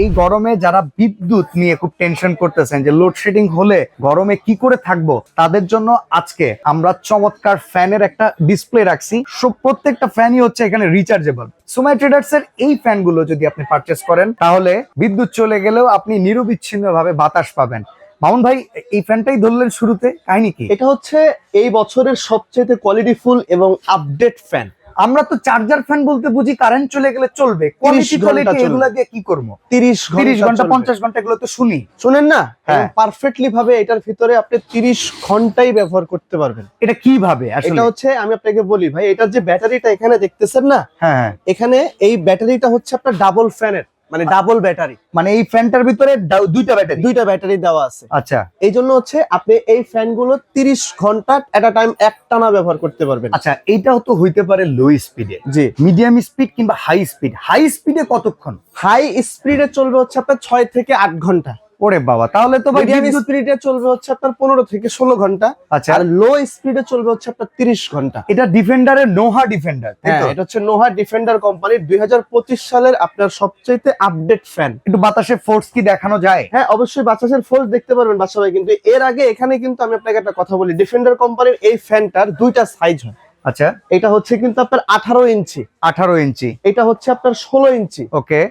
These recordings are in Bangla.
এই গরমে যারা বিদ্যুৎ নিয়ে খুব টেনশন করতেছেন যে লোডশেডিং হলে গরমে কি করে থাকবো, তাদের জন্য আজকে আমরা চমৎকার ফ্যানের একটা ডিসপ্লে রাখছি। প্রত্যেকটা ফ্যানই হচ্ছে এখানে রিচার্জেবল। সুমাই ট্রেডার্স এর এই ফ্যানগুলো যদি আপনি পারচেস করেন তাহলে বিদ্যুৎ চলে গেলেও আপনি নিরবিচ্ছিন্ন ভাবে বাতাস পাবেন। মামুন ভাই, এই ফ্যানটাই ধরলেন শুরুতে, কাহিনী কি? এটা হচ্ছে এই বছরের সবচেয়ে কোয়ালিটিফুল এবং আপডেট ফ্যান। আমরা তো চার্জার ফ্যান বলতে বুঝি কারেন্ট চলে গেলে চলবে, কোয়ালিটি এগুলা দিয়ে কি করব? 30 ঘন্টা 50 ঘন্টা এগুলো তো শুনি, শুনেন না? হ্যাঁ, পারফেক্টলি ভাবে এটার ভিতরে আপনি 30 ঘন্টাই ব্যবহার করতে পারবেন। এটা কিভাবে আসলে? এটা হচ্ছে, আমি আপনাকে বলি ভাই, এটার যে ব্যাটারিটা এখানে দেখতেছেন না, হ্যাঁ, এখানে এই ব্যাটারিটা হচ্ছে আপনার ডাবল ফ্যানের, মানে ডাবল ব্যাটারি, মানে এই ফ্যানটার ভিতরে দুইটা ব্যাটারি দেওয়া আছে। আচ্ছা, এই জন্য হচ্ছে আপনি এই ফ্যানগুলো 30 ঘন্টা এট আ টাইম একটানা ব্যবহার করতে পারবেন। আচ্ছা, এইটাও তো হইতে পারে লো স্পিডে, জি, মিডিয়াম স্পিড কিংবা হাই স্পিডে কতক্ষণ? হাই স্পিডে চলবে হচ্ছে আপনার 6 থেকে 8 ঘন্টা। ওরে বাবা, তাহলে তো ভাই মিডিয়াম স্পিডে চলবে হচ্ছে আপনার 15 থেকে 16 ঘন্টা। আচ্ছা, আর লো স্পিডে চলবে হচ্ছে আপনার 30 ঘন্টা। এটা ডিফেন্ডারের নোহা ডিফেন্ডার, হ্যাঁ, এটা হচ্ছে নোহা ডিফেন্ডার কোম্পানির 2025 সালের আপনার সবচেয়ে আপডেট ফ্যান। একটু বাতাসে ফোর্স কি দেখানো যায়? হ্যাঁ, অবশ্যই বাতাসের ফোর্স দেখতে পারবেন বাসায়। কিন্তু এর আগে এখানে কিন্তু আমি আপনাকে একটা কথা বলি, ডিফেন্ডার কোম্পানির এই ফ্যানটার দুইটা সাইজ হয়। আচ্ছা, এটা হচ্ছে কিন্তু আপনার 18 ইঞ্চি, 18 ইঞ্চি, এটা হচ্ছে আপনার 16 ইঞ্চি। ওকে,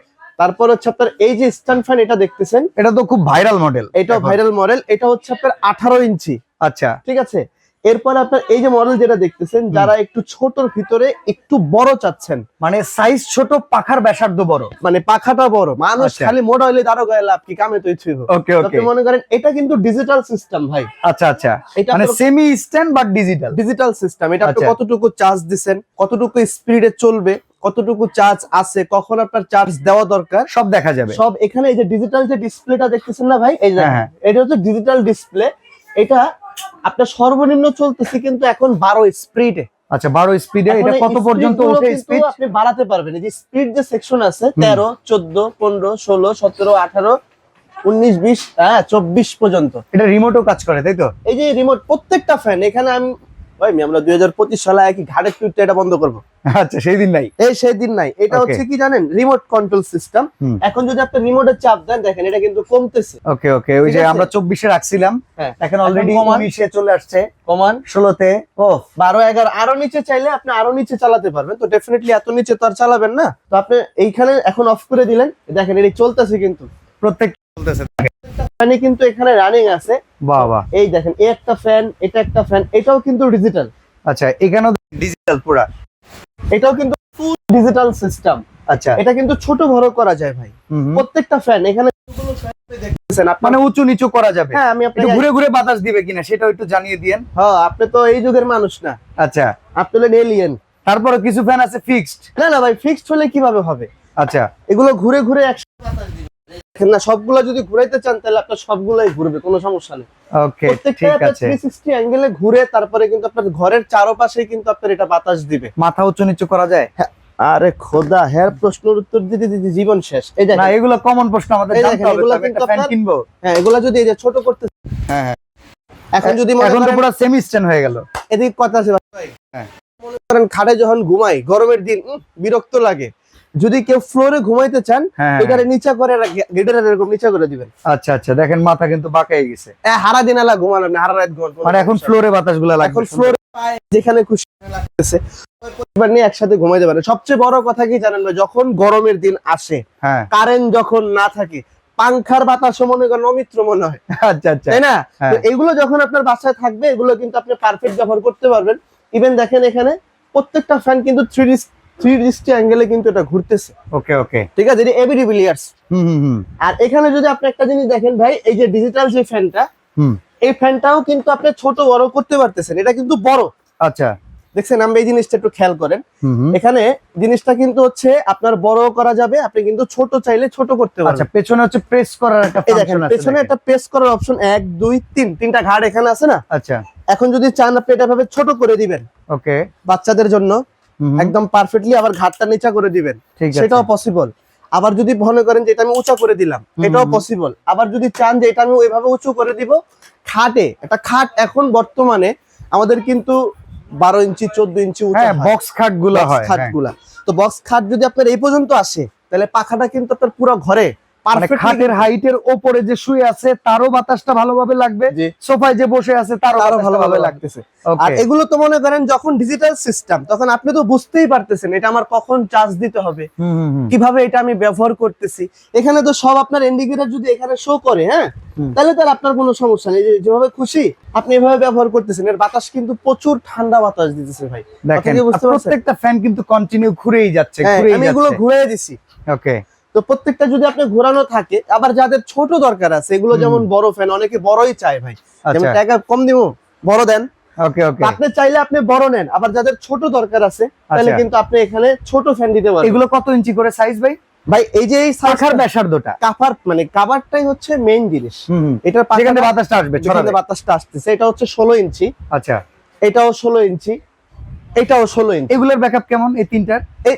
তারপর হচ্ছে আপনার এই যে স্ট্যান্ড ফ্যান এটা দেখতেছেন, এটা তো খুব ভাইরাল মডেল, এটাও ভাইরাল মডেল। এটা হচ্ছে আপনার 18 ইঞ্চি। আচ্ছা, ঠিক আছে। এরপরে আপনার এই যে মডেল যেটা দেখতেছেন, যারা একটু ছোটর ভিতরে একটু বড় চাচ্ছেন, মানে সাইজ ছোট, পাখার ব্যাসার্ধ বড়, মানে পাখাটা বড়, মানুষ আচ্ছা, খালি মোটা হইলে দাঁড়ো গায়ে লাভ কি, কামে তো ইচ্ছুই হোক। ওকে ওকে, মনে করেন এটা কিন্তু ডিজিটাল সিস্টেম ভাই। আচ্ছা আচ্ছা, এটা মানে semi stand but digital system. এটা আপনি আচ্ছা, কতটুকু চার্জ দিবেন, কতটুকু স্পিডে চলবে, কতটুকু চার্জ আছে, কখন আপনার চার্জ দেওয়া দরকার, সব দেখা যাবে। সব এখানে। এই যে ডিজিটাল যে ডিসপ্লেটা দেখতেছেন না ভাই, এই যে এটা হচ্ছে ডিজিটাল ডিসপ্লে। এটা আপনার সর্বনিম্ন চলতেছে কিন্তু এখন 12 স্পিডে। আচ্ছা, 12 স্পিডে। এটা কত পর্যন্ত ওঠে স্পিড? আপনি বাড়াতে পারবেন। এই যে স্পিড যে সেকশন আছে 13, 14, 15, 16, 17, 18, 19, 20, হ্যাঁ 24 পর্যন্ত। এটা রিমোটও কাজ করে, তাই তো? এই যে রিমোট প্রত্যেকটা ফ্যান এখানে। আমি ভাই আমরা 2025 সালে একই ঘাড়ে টুইটে এটা বন্ধ করব। আচ্ছা, সেই দিন নাই, সেই দিন নাই। এটা হচ্ছে কি জানেন, রিমোট কন্ট্রোল সিস্টেম। এখন যদি আপনি রিমোটে চাপ দেন, দেখেন এটা কিন্তু কমতেছে। ওকে ওকে, ওই যে আমরা 24 এ রাখছিলাম, এখন অলরেডি 19 এ চলে আসছে, কমান 16 তে, ও 12, 11 আরো নিচে চাইলে আপনি আরো নিচে চালাতে পারবেন। তো ডেফিনেটলি এত নিচে তো আর চালাবেন না। তো আপনি এইখানে এখন অফ করে দিলেন, দেখেন এটা চলতেছে, কিন্তু প্রত্যেক চলতেছে, ফ্যানে কিন্তু এখানে রানিং আছে। বাহ বাহ, এই দেখেন এই একটা ফ্যান, এটা একটা ফ্যান, এটাও কিন্তু ডিজিটাল। আচ্ছা, এখানেও ডিজিটাল পুরা, এটাও কিন্তু ফুল ডিজিটাল সিস্টেম। আচ্ছা, এটা কিন্তু ছোট বড় করা যায় ভাই। প্রত্যেকটা ফ্যান এখানে দেখতেছেন মানে উঁচু নিচু করা যাবে। হ্যাঁ, আমি আপনাকে ঘুরে ঘুরে বাতাস দিবে কিনা সেটাও একটু জানিয়ে দিয়েন। হ্যাঁ, আপনি তো এই যুগের মানুষ না। আচ্ছা, আপনি হলেন এলিয়েন। তারপরে কিছু ফ্যান আছে ফিক্সড। না না ভাই, ফিক্সড হলে কিভাবে হবে? আচ্ছা, এগুলো ঘুরে ঘুরে একসাথে বাতাস দিবে না। সবগুলো যদি ঘুরাইতে চান তাহলে আপনার সবগুলাই ঘুরবে, কোনো সমস্যা নেই। ওকে, ঠিক আছে। 360 অ্যাঙ্গেলে ঘুরে তারপরে কিন্তু আপনার ঘরের চারপাশে কিন্তু আপনার এটা বাতাস দিবে। মাথা উঁচু নিচু করা যায়? আরে খোদা, হ্যাঁ প্রশ্নের উত্তর দিতে দিতে জীবন শেষ। এই দেখেন, না, এগুলো কমন প্রশ্ন, আমাদের জানতে হবে। এগুলা আমি কিন্তু একটা ফ্যান কিনবো। হ্যাঁ, এগুলা যদি এই যে ছোট করতে, হ্যাঁ হ্যাঁ, এখন যদি মনে এখন তো করেন পুরো সেমি স্ট্যান্ড হয়ে গেল। এদিকে কথা আছে ভাই। হ্যাঁ, মনে করেন খাটে যখন ঘুমাই গরমের দিন, বিরক্ত লাগে। যদি কেউ ফ্লোরে ঘুমাইতে চান, এটারে নিচে করে গেটের এরকম নিচে করে দিবেন। আচ্ছা আচ্ছা, দেখেন মাথা কিন্তু বাঁকাই গেছে। হারা দিন আলা ঘুমালাম না, হারা রাত ঘুমালাম। মানে এখন ফ্লোরে বাতাসগুলো লাগবে, এখন ফ্লোরে যেখানে খুশি লাগতেছে পরিবার নিয়ে একসাথে ঘুমাইতে পারে। সবচেয়ে বড় কথা কি জানেন ভাই, যখন গরমের দিন আসে, কারেন্ট যখন না থাকে, পাংখার বাতাস মনে করেন অমিত্র মনে হয়। আচ্ছা আচ্ছা, তাই না? তো এগুলো যখন আপনার বাসায় থাকবে, এগুলো কিন্তু আপনি পারফেক্ট ব্যবহার করতে পারবেন। ইভেন দেখেন এখানে প্রত্যেকটা ফ্যান কিন্তু 360 অ্যাঙ্গেলে কিন্তু এটা ঘুরতেছে। ওকে ওকে, ঠিক আছে, এটা এবিডি বিলিয়ার্স। আর এখানে যদি আপনি একটা জিনিস দেখেন ভাই, এই যে ডিজিটাল যে ফ্যানটা, এই ফ্যানটাও কিন্তু আপনি ছোট বড় করতে পারতেছেন। এটা কিন্তু বড়। আচ্ছা, দেখছেন, আমরা এই জিনিসটা একটু খেয়াল করেন। এখানে জিনিসটা কিন্তু হচ্ছে আপনার বড় করা যাবে, আপনি কিন্তু ছোট চাইলে ছোট করতে পারবেন। আচ্ছা, পেছনে হচ্ছে প্রেস করার একটা ফাংশন আছে, পেছনে একটা প্রেস করার অপশন 1 2 3 তিনটা ঘাট এখানে আছে না। আচ্ছা, এখন যদি চান আপনি এটা ভাবে ছোট করে দিবেন, ওকে, বাচ্চাদের জন্য একদম পারফেক্টলি, আবার ঘাটটা নিচা করে দিবেন, সেটাও পসিবল। আবার যদি মনে করেন যে এটা আমি উঁচা করে দিলাম, এটাও পসিবল। আবার যদি চান যে এটা আমি ওইভাবে উঁচু করে দিব, খাটে একটা খাট এখন বর্তমানে আমাদের কিন্তু 12 ইঞ্চি 14 ইঞ্চি উঁচা বক্স খাটগুলো হয়। খাটগুলা তো বক্স খাট যদি আপনার এই পর্যন্ত আসে, তাহলে পাখাটা কিন্তু আপনার পুরো ঘরে পারফেক্ট খাটের হাইটের উপরে যে শুয়ে আছে তারও বাতাসটা ভালোভাবে লাগবে, জি। সোফায় যে বসে আছে তারও ভালোভাবে লাগতেছে। আর ওকে এগুলো তো মনে করেন যখন ডিজিটাল সিস্টেম, তখন আপনি তো বুঝতেই পারতেছেন এটা আমার কখন চার্জ দিতে হবে, কিভাবে এটা আমি ব্যবহার করতেছি। এখানে তো সব আপনার ইন্ডিকেটর যদি এখানে শো করে, হ্যাঁ, তাহলে তার আপনার কোনো সমস্যা নেই। যেভাবে খুশি আপনি এভাবে ব্যবহার করতেছেন। এর বাতাস কিন্তু প্রচুর ঠান্ডা বাতাস দিতেছে ভাই। দেখেন কথা কি বুঝতে পারছেন? প্রত্যেকটা ফ্যান কিন্তু কন্টিনিউ ঘুরেই যাচ্ছে, হ্যাঁ, ঘুরেই আমি এগুলো যাচ্ছে। ঘুরিয়ে দিছি। ওকে তো প্রত্যেকটা যদি আপনি ঘোরানো থাকে, আবার যাদের ছোট দরকার আছে, এগুলো যেমন বড় ফ্যান, অনেকে বড়ই চায় ভাই, যেমন আচ্ছা টাকা কম দিব বড় দেন। ওকে ওকে আপনি চাইলে আপনি বড় নেন, আবার যাদের ছোট দরকার আছে তাহলে আচ্ছা। কিন্তু আপনি এখানে ছোট ফ্যান দিতে পারবেন। এগুলো কত ইঞ্চি করে সাইজ ভাই? ভাই এই যে এই পাখার ব্যাসার্ধটা কাভার, মানে কাভারটাই হচ্ছে মেইন জিনিস। এটার যেখানে বাতাসটা আসবে যেখানে ছড়াবে। বাতাসটা আসতেছে, এটা হচ্ছে 16 ইঞ্চি, আচ্ছা এটাও 16 ইঞ্চি, এটাও 16 ইঞ্চি। এগুলোর ব্যাকআপ কেমন এই তিনটার? এই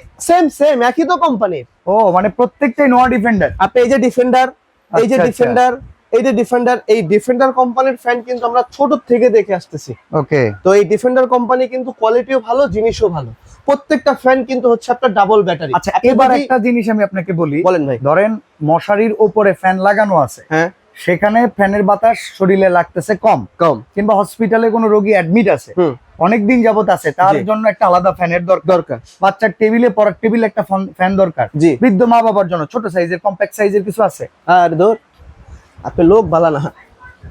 সেম একই তো কোম্পানির। ও মানে প্রত্যেকটাই নোয়া ডিফেন্ডার। আপনি এই যে ডিফেন্ডার, এই যে আচ্ছা, ডিফেন্ডার, এই যে ডিফেন্ডার, এই ডিফেন্ডার কোম্পানির ফ্যান কিন্তু আমরা ছোট থেকে দেখে আসতেছি। ওকে তো এই ডিফেন্ডার কোম্পানি কিন্তু কোয়ালিটিও ভালো, জিনিসও ভালো। প্রত্যেকটা ফ্যান কিন্তু হচ্ছে আপনার ডাবল ব্যাটারি। আচ্ছা এবার একটা জিনিস আমি আপনাকে বলি, বলেন ভাই। ধরেন মশারির উপরে ফ্যান লাগানো আছে, হ্যাঁ, সেখানে ফ্যানের বাতাস শরীরে লাগতেছে কম, কিংবা হসপিটালে কোনো রোগী অ্যাডমিট আছে, অনেকদিন যাবত আছে, তার জি। জন্য একটা আলাদা ফ্যানের দরকার। বাচ্চার টেবিলে পড়ার টেবিলে একটা ফ্যান দরকার। জি। বৃদ্ধ মা বাবার জন্য ছোট সাইজের কম্প্যাক্ট সাইজের কিছু আছে? আর ধর আপনি লোক ভালো না।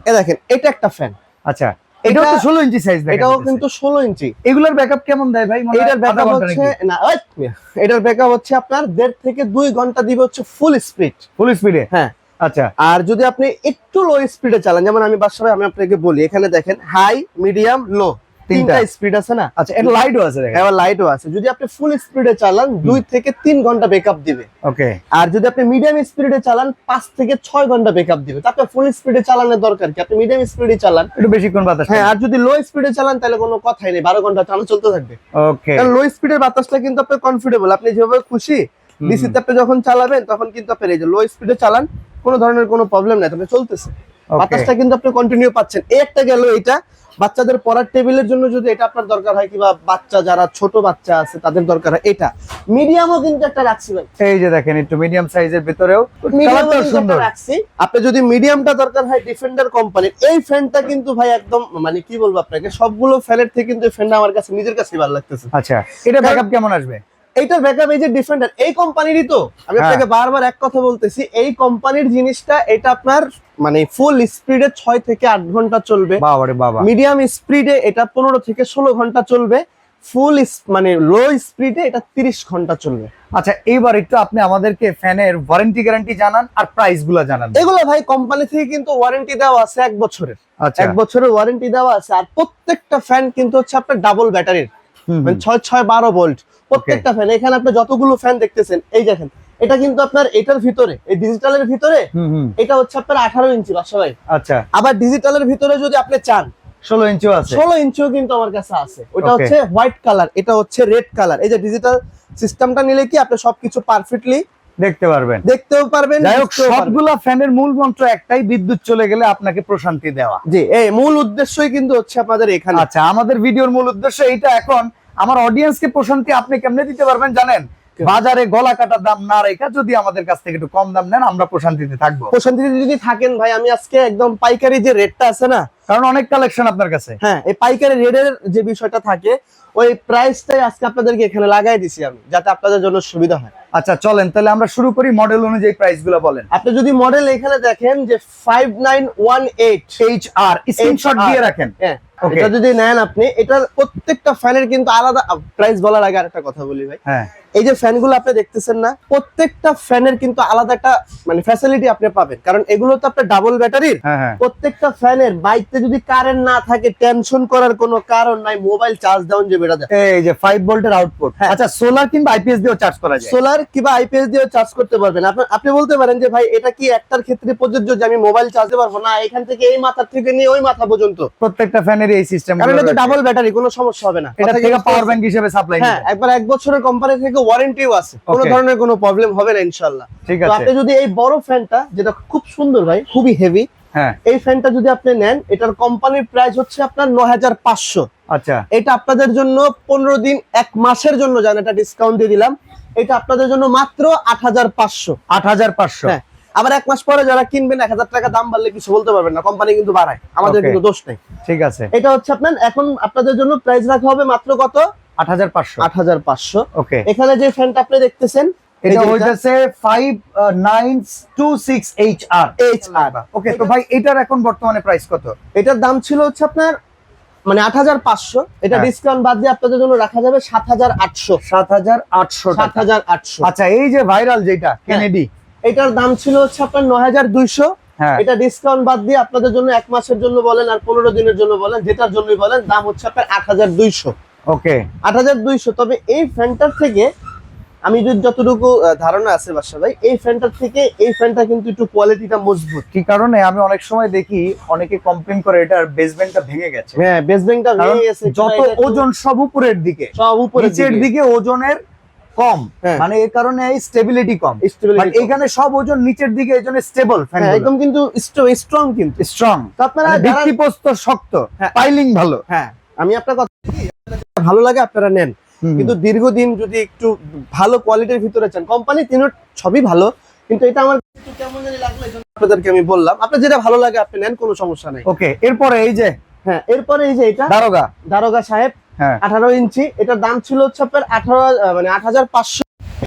এ দেখেন এটা একটা ফ্যান। আচ্ছা এটাও তো 16 ইঞ্চি সাইজ, এটাও কিন্তু 16 ইঞ্চি। এগুলোর ব্যাকআপ কেমন দেয় ভাই? মনে হয় এটার আধা ব্যাকআপ ঘন্টা হচ্ছে নাকি? না, ওই মিয়া, এটার ব্যাকআপ হচ্ছে আপনার 1.5 থেকে 2 ঘন্টা দিবে হচ্ছে ফুল স্পিড। ফুল স্পিডে? হ্যাঁ। আচ্ছা আর যদি আপনি একটু লো স্পিডে চালান, যেমন আমি বাসায় আমি আপনাকে বলি, এখানে দেখেন হাই, মিডিয়াম, লো, তিনটা স্পিড আছে না? আচ্ছা এর লাইটও আছে দেখেন। এবার লাইটও আছে। যদি আপনি ফুল স্পিডে চালান 2 থেকে 3 ঘন্টা ব্যাকআপ দিবে। ওকে আর যদি আপনি মিডিয়াম স্পিডে চালান 5 থেকে 6 ঘন্টা ব্যাকআপ দিবে। তো আপনার ফুল স্পিডে চালানোর দরকার কি? আপনি মিডিয়াম স্পিডে চালান, একটু বেশিক্ষণ বাতাস। হ্যাঁ। আর যদি লো স্পিডে চালান তাহলে কোনো কথাই নেই, 12 ঘন্টা চালানো চলতে থাকবে। ওকে কারণ লো স্পিডের বাতাসটা কিন্তু আপনি কমফোর্টেবল, আপনি যেভাবে খুশি ডিসিতে আপনি যখন চালাবেন তখন কিন্তু আপনি এই যে লো স্পিডে চালান, কোনো ধরনের কোনো প্রবলেম নাই, তবে চলতেছে, বাতাসটা কিন্তু আপনি কন্টিনিউ পাচ্ছেন। এই একটা গেল এটা। বাচ্চাদের পড়ার টেবিলের জন্য যদি এটা আপনার দরকার হয়, কিংবা বাচ্চা যারা ছোট বাচ্চা আছে তাদের দরকার হয়, এটা মিডিয়ামও কিন্তু একটা রাখছি ভাই। এই যে দেখেন একটু মিডিয়াম সাইজের ভিতরেও মিডিয়ামও কালারটাও কিন্তু সুন্দর। একটা রাখছি। আপনি যদি মিডিয়ামটা দরকার হয় ডিফেন্ডার কোম্পানির, এই ফ্যানটা কিন্তু ভাই একদম মানে কি বলবো আপনাকে, সবগুলো ফ্যানের থেকে কিন্তু এই ফ্যানটা আমার কাছে নিজের কাছে ভালো লাগতেছে। আচ্ছা এটা ব্যাকআপ কেমন আসবে? এইটার ব্যাকআপ এই যে ডিফেন্ডার এই কোম্পানিরই তো, আমি আপনাকে বারবার এক কথা বলতেছি, এই কোম্পানির জিনিসটা, এটা আপনার মানে ফুল স্পিডে 6 থেকে 8 ঘন্টা চলবে। বাবারে বাবা। মিডিয়াম স্পিডে এটা 15 থেকে 16 ঘন্টা চলবে। ফুল মানে লো স্পিডে এটা 30 ঘন্টা চলবে। আচ্ছা এইবার একটু আপনি আমাদেরকে ফ্যানের ওয়ারেন্টি গ্যারান্টি জানান আর প্রাইস গুলো জানান। এগুলো ভাই কোম্পানি থেকে কিন্তু ওয়ারেন্টি দেওয়া আছে 1 বছরের। আচ্ছা 1 বছরের ওয়ারেন্টি দেওয়া আছে। আর প্রত্যেকটা ফ্যান কিন্তু হচ্ছে আপনার ডাবল ব্যাটারির, মানে 6-6-12 ভোল্ট প্রত্যেকটা ফ্যান। এখানে আপনি যতগুলো ফ্যান দেখতেছেন, এই দেখেন এটা কিন্তু আপনার এটার ভিতরে, এই ডিজিটালের ভিতরে এটা হচ্ছে আপনার 18 ইঞ্চি বাসা ভাই। আচ্ছা আবার ডিজিটালের ভিতরে যদি আপনি চান 16 ইঞ্চিও আছে। 16 ইঞ্চিও কিন্তু আমার কাছে আছে। ওটা হচ্ছে হোয়াইট কালার, এটা হচ্ছে রেড কালার। এই যে ডিজিটাল সিস্টেমটা নিলে কি আপনি সবকিছু পারফেক্টলি দেখতে পারবেন, দেখতেও পারবেন। যাই হোক সবগুলা ফ্যানের মূল মন্ত্র একটাই, বিদ্যুৎ চলে গেলে আপনাকে প্রশান্তি দেওয়া। জি, এই মূল উদ্দেশ্যই কিন্তু হচ্ছে আপনাদের এখানে। আচ্ছা আমাদের ভিডিওর মূল উদ্দেশ্য এইটা। এখন আমার অডিয়েন্সকে প্রশান্তি আপনি কেমনে দিতে পারবেন জানেন? বাজারে গলা কাটা দাম না রেখা যদি আমাদের কাছ থেকে একটু কম দাম নেন, আমরা প্রশান্তিতে থাকবো। প্রশান্তিতে যদি থাকেন ভাই, আমি আজকে একদম পাইকারি যে রেটটা আছে না, কারণ অনেক কালেকশন আপনার কাছে। হ্যাঁ, এই পাইকারি রেটের যে বিষয়টা থাকে, ওই প্রাইসটাই আজকে আপনাদেরকে এখানে লাগাই দিছি আমি, যাতে আপনাদের জন্য সুবিধা হয়। আচ্ছা চলেন তাহলে আমরা শুরু করি, মডেল অনুযায়ী প্রাইস গুলো বলেন। আপনি যদি মডেল এখানে দেখেন যে 5918 HR স্ক্রিনশট দিয়ে রাখেন। হ্যাঁ, এটা যদি নেন আপনি, এটার প্রত্যেকটা ফ্যানের কিন্তু আলাদা প্রাইস। বলার আগে আরেকটা কথা বলি ভাই, হ্যাঁ এই যে ফ্যানগুলো আপনি দেখতেছেন না, প্রত্যেকটা ফ্যানের কিন্তু আলাদা একটা মানে ফ্যাসিলিটি আপনি পাবেন, কারণ এগুলো তো আপনার ডাবল ব্যাটারির। প্রত্যেকটা ফ্যানের বাইকতে যদি কারেন্ট না থাকে টেনশন করার কোনো কারণ নাই, মোবাইল চার্জ ডাউন যে বেড়া যায়। এই যে 5 ভোল্টের আউটপুট। আচ্ছা সোলার কিংবা আইপিএস দিয়েও চার্জ করা যায়? সোলার কিংবা আইপিএস দিয়েও চার্জ করতে পারবেন। আপনি বলতে পারেন যে ভাই এটা কি একটার ক্ষেত্রে প্রযোজ্য যে আমি মোবাইল চার্জ দিতে পারবো না? এখান থেকে এই মাথা থেকে নিয়ে ওই মাথা পর্যন্ত প্রত্যেকটা ফ্যানের এই সিস্টেম, কারণ এটা ডাবল ব্যাটারি, কোনো সমস্যা হবে না। এটা থেকে পাওয়ার ব্যাংক হিসেবে সাপ্লাই। হ্যাঁ, একবার 1 বছরের কোম্পানি থেকে ওয়ারেন্টিও আছে, কোনো ধরনের কোনো প্রবলেম হবে না ইনশাআল্লাহ। ঠিক তো আছে। আপনি যদি এই বড় ফ্যানটা, যেটা খুব সুন্দর ভাই, খুবই হেভি, হ্যাঁ এই ফ্যানটা যদি আপনি নেন, এটার কোম্পানির প্রাইস হচ্ছে আপনার 9500। আচ্ছা এটা আপনাদের জন্য 15 দিন 1 মাসের জন্য জান, এটা ডিসকাউন্ট দিয়ে দিলাম। এটা আপনাদের জন্য মাত্র 8500। 8500। হ্যাঁ, আবার 1 মাস পরে যারা কিনবেন 1000 টাকা দাম বাড়লে কিছু বলতে পারবেন না, কোম্পানি কিন্তু বাড়ায়, আমাদের Okay. কিন্তু দোষ নেই। ঠিক আছে, এটা হচ্ছে আপনার এখন আপনাদের জন্য প্রাইস রাখা হবে মাত্র কত? 8500। 8500। ওকে, এখানে যে ফ্যানটা আপনি দেখতেছেন এটা হইতাছে 5926 HR। ওকে, তো ভাই এটার এখন বর্তমানে প্রাইস কত? এটার দাম ছিল হচ্ছে আপনার মানে 8500, এটা হ্যাঁ। ডিসকাউন্ট বাদ দিয়ে আপনাদের জন্য রাখা যাবে 7800। 7800 টাকা। 7800। আচ্ছা, এই যে ভাইরাল যেটা কেনেডি, এটার দাম ছিল হচ্ছে আপনার 9200। হ্যাঁ, এটা ডিসকাউন্ট বাদ দিয়ে আপনাদের জন্য 1 মাসের জন্য বলেন আর 15 দিনের জন্য বলেন, যেটার জন্যই বলেন, দাম হচ্ছে আপনার 8200। ওকে, 8200। তবে এই ফ্যানটার থেকে আমি যদি যতটুকু ধারণা আছে বাসা ভাই, এই ফ্যানটার থেকে এই ফ্যানটা কিন্তু একটু কোয়ালিটিটা মজবুত। কি কারণে আমি অনেক সময় দেখি অনেকে কমপ্লেইন করে এটার বেসমেন্টটা ভেঙে গেছে। হ্যাঁ, বেসমেন্টটা ভেঙে গেছে, যত ওজন সব উপরের দিকে, সব উপরের নিচের দিকে ওজনের কম, হ্যাঁ। মানে এই কারণে স্টেবিলিটি কম। Stability বাট কম। এখানে সব ওজন নিচের দিকে, এজন্য স্টেবল ফ্যান, হ্যাঁ, একদম কিন্তু স্ট্রং কিন্তু। স্ট্রং। তো আপনারা যারা- ভিত্তিপ্রস্তর শক্ত, হ্যাঁ। পাইলিং ভালো। হ্যাঁ, আমি আপনার কথা ভালো লাগে আপনারা নেন, কিন্তু দীর্ঘদিন যদি একটু ভালো কোয়ালিটির ভিতরে চান, কোম্পানি তিনও সবই ভালো, কিন্তু এটা আমার একটু কেমন জানি লাগলো, এজন্য আপনাদেরকে আমি বললাম, আপনার যেটা ভালো লাগে আপনি নেন, কোনো সমস্যা নাই। ওকে, এরপরে এই যে হ্যাঁ, এরপরে এই যে এটা দারোগা সাহেব, হ্যাঁ 18 ইঞ্চি, এটার দাম ছিল হচ্ছে আপনার 8500।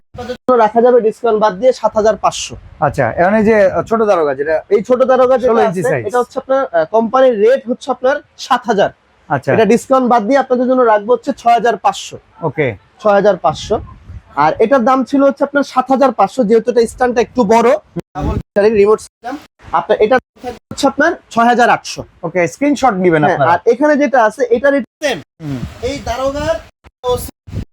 আপনাদের জন্য রাখা যাবে ডিসকাউন্ট বাদ দিয়ে 7500। আচ্ছা, এখন এই যে ছোট দারোগা যেটা, এই ছোট দারোগা যেটা 16 ইঞ্চি আছে, size। এটা হচ্ছে আপনার কোম্পানির রেট হচ্ছে আপনার 7000। আচ্ছা, এটা ডিসকাউন্ট বাদ দিয়ে আপনাদের জন্য রাখবো হচ্ছে 6500। ওকে, 6500। আর এটার দাম ছিল হচ্ছে আপনার 7500, যেহেতু এটা স্ট্যান্ডটা একটু বড়, রিমোট সিস্টেম, আপনার এটা হচ্ছে আপনার 6800। ওকে, স্ক্রিনশট নেবেন আপনারা। আর এখানে যেটা আছে এটা সেম, এই দারোগার,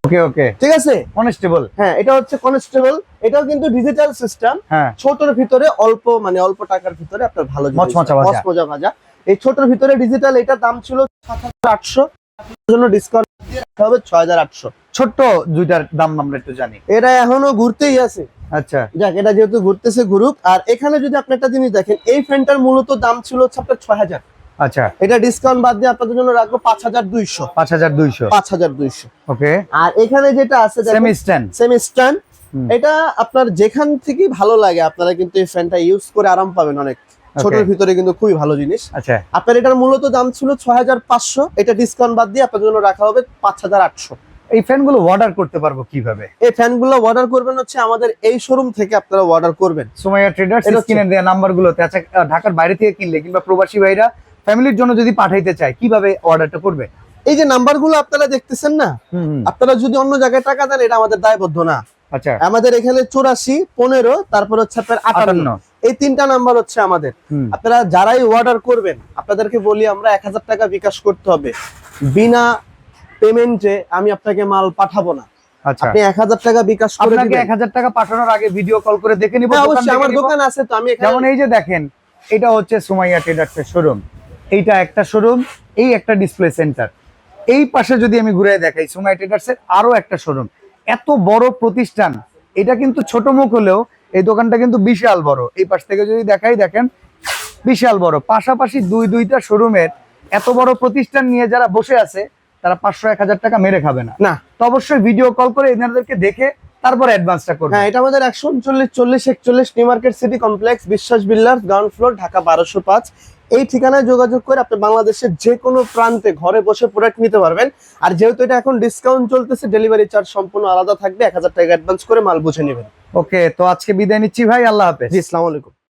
ওকে ওকে, ঠিক আছে। কনস্টেবল, হ্যাঁ, এটা হচ্ছে কনস্টেবল, এটাও কিন্তু ডিজিটাল সিস্টেম, হ্যাঁ ছোটর ভিতরে অল্প মানে অল্প টাকার ভিতরে আপনার ভালো জিনিস, মচমচা ভাজা। মচমচা ভাজা। এই ছোটর ভিতরে ডিজিটাল, এটা দাম ছিল 7800, আপনার জন্য ডিসকাউন্ট দিয়ে রাখা হবে 6800। ছোট্ট দুইটার দাম আমরা একটু জানি। এটা এখনো ঘুরতেই আছে, আচ্ছা, যাক, এটা যেহেতু ঘুরতেছে ঘুরুক। আর এখানে যদি আপনি একটা জিনিস দেখেন, এই ফ্যানটার মূলত দাম ছিল হচ্ছে আপনার 6000, আচ্ছা, এটা ডিসকাউন্ট বাদ দিয়ে আপনাদের জন্য রাখবো 5200। 5200। 5200। ওকে, আর এখানে যেটা আছে সেমি স্ট্যান্ড, সেমি স্ট্যান্ড, এটা আপনার যেখান থেকে ভালো লাগে আপনারা কিন্তু এই ফ্যানটা ইউজ করে আরাম পাবেন অনেক। ছোটর ভিতরে কিন্তু খুবই ভালো জিনিস। আচ্ছা, আপনার এটার মূলত দাম ছিল 6500, এটা ডিসকাউন্ট বাদ দিয়ে আপনাদের জন্য রাখা হবে 5800। এই ফ্যানগুলো অর্ডার করতে পারবো কিভাবে? এই ফ্যানগুলো অর্ডার করবেন হচ্ছে আমাদের এই শোরুম থেকে, আপনারা অর্ডার করবেন সুমাইয়া ট্রেডার্স এটা হচ্ছে- স্ক্রিনে দেওয়া নাম্বারগুলোতে। আচ্ছা, ঢাকার বাইরে থেকে কিনলে কিংবা প্রবাসী ভাইরা ফ্যামিলির জন্য যদি পাঠাইতে চায়, কিভাবে অর্ডারটা করবে? এই যে নাম্বারগুলো আপনারা দেখতেছেন না, আপনারা যদি অন্য জায়গায় টাকা দেন, এটা আমাদের দায়বদ্ধ না। আচ্ছা, আমাদের এখানে 84, 15, তারপর হচ্ছে আপনার 58, এই তিনটা নাম্বার হচ্ছে আমাদের। আপনারা যারাই অর্ডার করবেন, আপনাদেরকে বলি আমরা 1000 টাকা বিকাশ করতে হবে, বিনা পেমেন্টে আমি আপনাকে মাল পাঠাবো না। আচ্ছা, আপনি 1000 টাকা বিকাশ করে আপনাকে দিবেন। 1000 টাকা পাঠানোর আগে ভিডিও কল করে দেখে নিব। হ্যাঁ, অবশ্যই আমার দোকান আছে তো, আমি এখানে যেমন এই যে দেখেন, এটা হচ্ছে সুমাইয়া ট্রেডার্স এর শোরুম, এইটা একটা শোরুম, এই একটা ডিসপ্লে সেন্টার। এই পাশে যদি আমি ঘুরে দেখাই, সুমাইয়া ট্রেডার্স এর আরো একটা শোরুম। এত বড় প্রতিষ্ঠান, এটা কিন্তু ছোট মুখ হলেও এই দোকানটা কিন্তু বিশাল বড়। এই পাশ থেকে যদি দেখাই, দেখেন বিশাল বড়। পাশাপাশি দুইটা শোরুমের এত বড় প্রতিষ্ঠান নিয়ে যারা বসে আছে, তারা 500-1000 টাকা মেরে খাবে না। না, তো অবশ্যই ভিডিও কল করে এনাদেরকে দেখে তারপর অ্যাডভান্সটা করবে। হ্যাঁ, এটা আমাদের 139, 40, 41 নিউ মার্কেট সিটি কমপ্লেক্স, বিশ্বাস বিল্ডার্স, গ্রাউন্ড ফ্লোর, ঢাকা 1205। এই ঠিকানায় যোগাযোগ করে আপনি বাংলাদেশের যে কোনো প্রান্তে ঘরে বসে প্রোডাক্ট নিতে পারবেন। আর যেহেতু এটা এখন ডিসকাউন্ট চলতেছে, ডেলিভারি চার্জ সম্পূর্ণ আলাদা থাকবে, 1000 টাকা অ্যাডভান্স করে মাল বুঝে নেবেন। ওকে, তো আজকে বিদায় নিচ্ছি ভাই, আল্লাহ হাফেজ। জি, আসসালামু আলাইকুম।